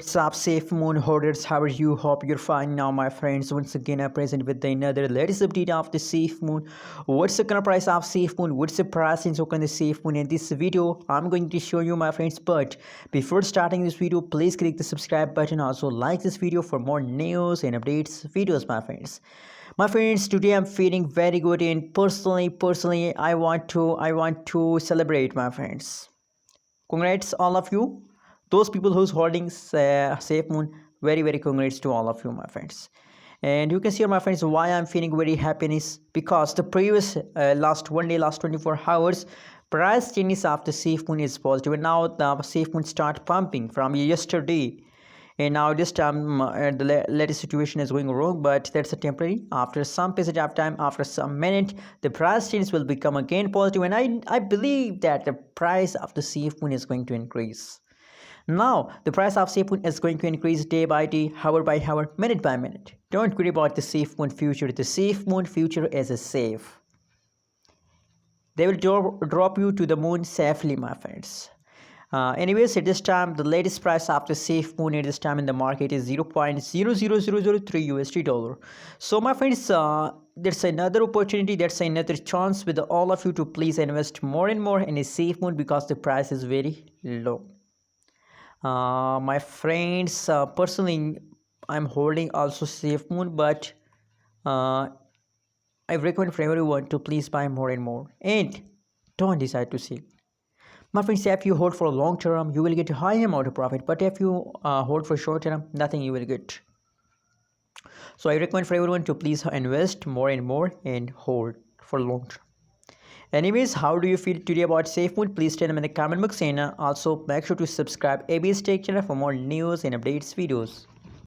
What's up, SafeMoon Holders? How are you? Hope you're fine now, my friends. Once again, I'm present with another latest update of the SafeMoon. What's the current price of SafeMoon? What's the price in token the SafeMoon? In this video, I'm going to show you, my friends. But before starting this video, please click the subscribe button. Also, like this video for more news and updates videos, my friends. My friends, today I'm feeling very good, and personally, I want to celebrate, my friends. Congrats, all of you. Those people who's holding SafeMoon, very congrats to all of you, my friends. And you can see, my friends, why I'm feeling very happiness, because the previous last 24 hours price changes of the SafeMoon is positive, and now the SafeMoon start pumping from yesterday. And now this time the latest situation is going wrong, but that's a temporary. After some passage of time, after some minute, the price change will become again positive, and I believe that the price of the SafeMoon is going to increase. Now the price of SafeMoon is going to increase day by day, hour by hour, minute by minute. Don't worry about the SafeMoon future. The SafeMoon future is safe. They will drop you to the moon safely, my friends. Anyways, at this time, the latest price of the SafeMoon at this time in the market is 0.00003 USD dollar. So, my friends, there's another opportunity, that's another chance with all of you to please invest more and more in a SafeMoon, because the price is very low. My friends, personally, I'm holding also SafeMoon, but I recommend for everyone to please buy more and more, and don't decide to sell. My friends, if you hold for a long term, you will get a high amount of profit, but if you hold for short term, nothing you will get. So I recommend for everyone to please invest more and more and hold for long term. Anyways, how do you feel today about SafeMoon? Please tell them in the comment box, and also make sure to subscribe ABS Tech channel for more news and updates videos.